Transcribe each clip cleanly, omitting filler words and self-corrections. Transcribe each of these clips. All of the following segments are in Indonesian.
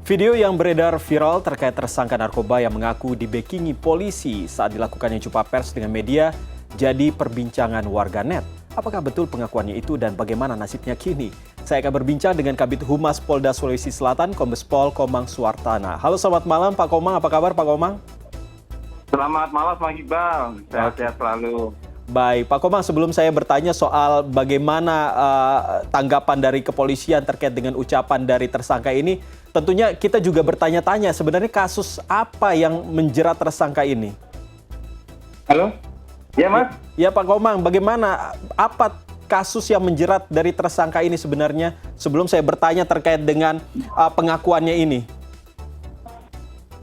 Video yang beredar viral terkait tersangka narkoba yang mengaku dibekingi polisi saat dilakukannya jumpa pers dengan media jadi perbincangan warganet. Apakah betul pengakuannya itu dan bagaimana nasibnya kini? Saya akan berbincang dengan Kabid Humas Polda Sulawesi Selatan, Kombes Pol Komang Suartana. Halo, selamat malam Pak Komang, apa kabar Pak Komang? Selamat malam Bang Iqbal, sehat-sehat selalu. Baik, Pak Komang, sebelum saya bertanya soal bagaimana tanggapan dari kepolisian terkait dengan ucapan dari tersangka ini, tentunya kita juga bertanya-tanya sebenarnya kasus apa yang menjerat tersangka ini? Halo? Ya Mas? Ya Pak Komang, bagaimana, apa kasus yang menjerat dari tersangka ini sebenarnya sebelum saya bertanya terkait dengan pengakuannya ini?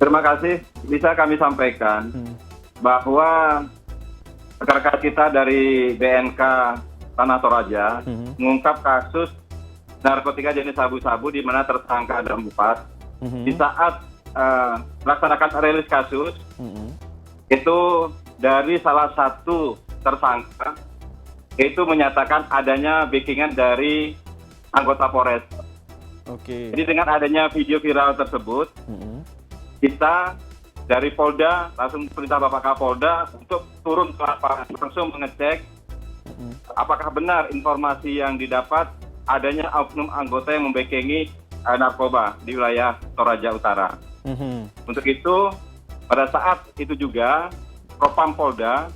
Terima kasih, bisa kami sampaikan bahwa rekan-rekan kita dari BNK Tanah Toraja mengungkap kasus narkotika jenis sabu-sabu di mana tersangka ada 4. Di saat melaksanakan rilis kasus, itu dari salah satu tersangka itu menyatakan adanya backingan dari anggota Polres. Oke. Jadi dengan adanya video viral tersebut, kita dari Polda langsung perintah Bapak Kapolda untuk turun ke lapangan, langsung mengecek apakah benar informasi yang didapat adanya oknum anggota yang membackingi narkoba di wilayah Toraja Utara. Untuk itu, pada saat itu juga Propam Polda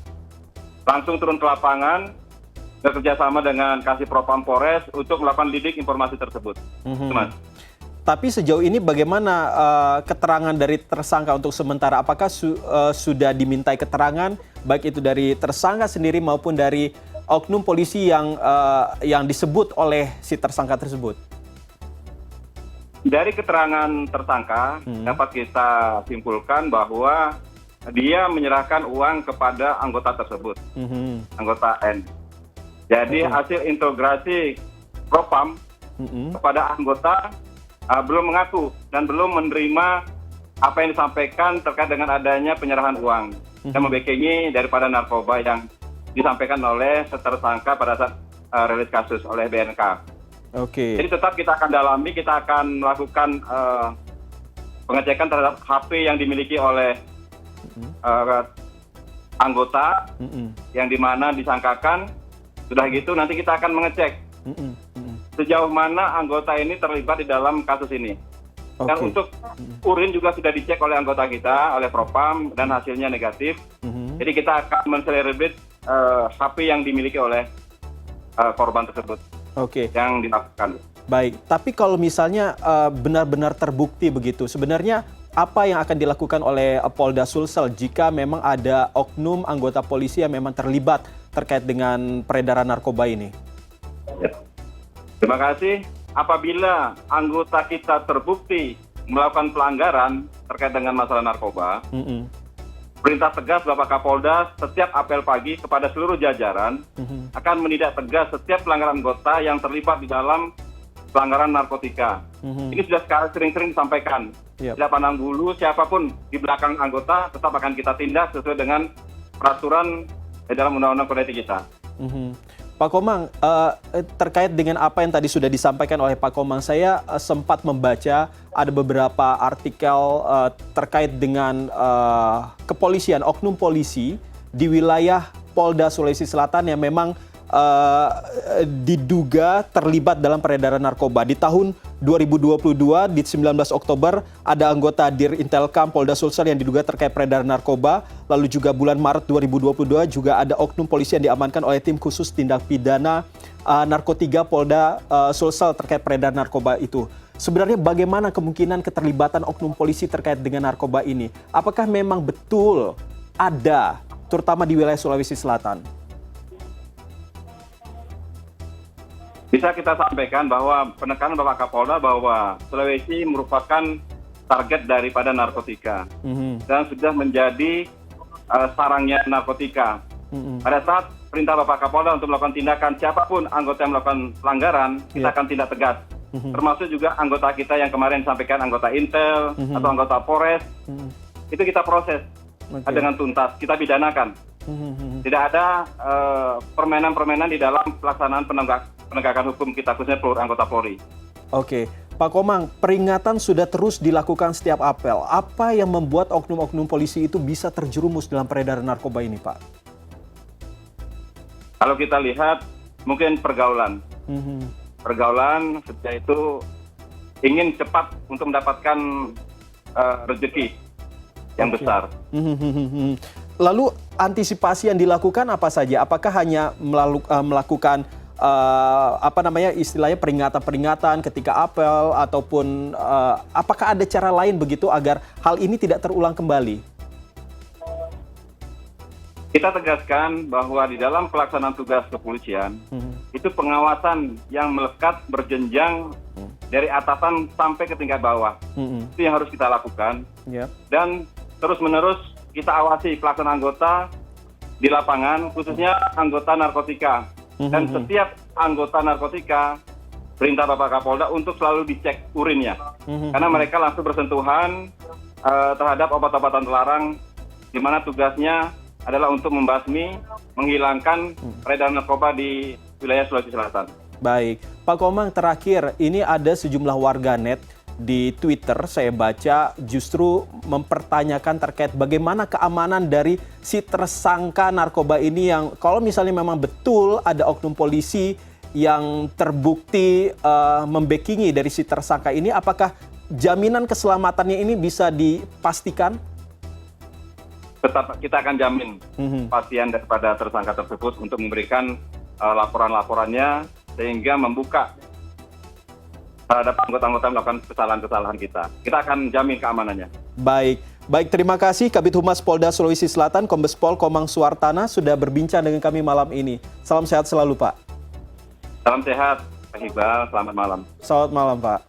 langsung turun ke lapangan bekerjasama dengan Kasih Propam Polres untuk melakukan lidik informasi tersebut. Mas. Tapi sejauh ini bagaimana keterangan dari tersangka untuk sementara? Apakah sudah dimintai keterangan baik itu dari tersangka sendiri maupun dari oknum polisi yang disebut oleh si tersangka tersebut? Dari keterangan tersangka dapat kita simpulkan bahwa dia menyerahkan uang kepada anggota tersebut, anggota N. Jadi hasil integrasi Propam kepada anggota belum mengaku dan belum menerima apa yang disampaikan terkait dengan adanya penyerahan uang dan membackingi daripada narkoba yang disampaikan oleh tersangka pada saat rilis kasus oleh BNK. Oke. Jadi tetap kita akan dalami, kita akan melakukan pengecekan terhadap HP yang dimiliki oleh anggota yang dimana disangkakan. Sudah gitu nanti kita akan mengecek sejauh mana anggota ini terlibat di dalam kasus ini. Dan untuk urin juga sudah dicek oleh anggota kita, oleh Propam, dan hasilnya negatif. Jadi kita akan menselebrate HP yang dimiliki oleh korban tersebut yang dilakukan. Baik, tapi kalau misalnya benar-benar terbukti begitu, sebenarnya apa yang akan dilakukan oleh Polda Sulsel jika memang ada oknum anggota polisi yang memang terlibat terkait dengan peredaran narkoba ini? Ya. Terima kasih. Apabila anggota kita terbukti melakukan pelanggaran terkait dengan masalah narkoba, perintah tegas Bapak Kapolda setiap apel pagi kepada seluruh jajaran akan menindak tegas setiap pelanggaran anggota yang terlibat di dalam pelanggaran narkotika. Ini sudah sering-sering disampaikan. Tidak pandang bulu siapapun di belakang anggota tetap akan kita tindak sesuai dengan peraturan dalam Undang-Undang Kode Etik kita. Pak Komang, terkait dengan apa yang tadi sudah disampaikan oleh Pak Komang, saya sempat membaca ada beberapa artikel terkait dengan kepolisian, oknum polisi di wilayah Polda Sulawesi Selatan yang memang diduga terlibat dalam peredaran narkoba. Di tahun 2022, di 19 Oktober, ada anggota Dir Intelkam Polda Sulsel yang diduga terkait peredaran narkoba. Lalu juga bulan Maret 2022 juga ada oknum polisi yang diamankan oleh tim khusus tindak pidana narkotika Polda Sulsel terkait peredaran narkoba itu. Sebenarnya bagaimana kemungkinan keterlibatan oknum polisi terkait dengan narkoba ini? Apakah memang betul ada, terutama di wilayah Sulawesi Selatan? Bisa kita sampaikan bahwa penekanan Bapak Kapolda bahwa Sulawesi merupakan target daripada narkotika dan sudah menjadi sarangnya narkotika. Pada saat perintah Bapak Kapolda untuk melakukan tindakan siapapun anggota yang melakukan pelanggaran, kita akan tindak tegas. Termasuk juga anggota kita yang kemarin disampaikan anggota Intel atau anggota Polres, itu kita proses dengan tuntas, kita pidanakan. Tidak ada permainan-permainan di dalam pelaksanaan penegakan hukum kita, khususnya anggota Polri. Oke, Pak Komang, peringatan sudah terus dilakukan setiap apel. Apa yang membuat oknum-oknum polisi itu bisa terjerumus dalam peredaran narkoba ini, Pak? Kalau kita lihat, mungkin pergaulan. Pergaulan sejak itu ingin cepat untuk mendapatkan rezeki yang besar. Lalu antisipasi yang dilakukan apa saja? Apakah hanya melakukan istilahnya peringatan-peringatan ketika apel ataupun apakah ada cara lain begitu agar hal ini tidak terulang kembali? Kita tegaskan bahwa di dalam pelaksanaan tugas kepolisian itu pengawasan yang melekat berjenjang dari atasan sampai ke tingkat bawah. Itu yang harus kita lakukan. Dan terus-menerus kita awasi pelaksanaan anggota di lapangan, khususnya anggota narkotika. Dan setiap anggota narkotika, perintah Bapak Kapolda untuk selalu dicek urinnya. Karena mereka langsung bersentuhan terhadap obat-obatan terlarang, di mana tugasnya adalah untuk membasmi, menghilangkan peredaran narkoba di wilayah Sulawesi Selatan. Baik, Pak Komang, terakhir, ini ada sejumlah warganet di Twitter, saya baca justru mempertanyakan terkait bagaimana keamanan dari si tersangka narkoba ini yang kalau misalnya memang betul ada oknum polisi yang terbukti membackingi dari si tersangka ini, apakah jaminan keselamatannya ini bisa dipastikan? Tetap kita akan jamin kepastian daripada tersangka tersebut untuk memberikan laporan-laporannya sehingga membuka terhadap anggota-anggota melakukan kesalahan-kesalahan kita. Kita akan jamin keamanannya. Baik, terima kasih Kabid Humas Polda Sulawesi Selatan, Kombes Pol Komang Suartana sudah berbincang dengan kami malam ini. Salam sehat selalu, Pak. Salam sehat, Pak Iqbal. Selamat malam. Selamat malam, Pak.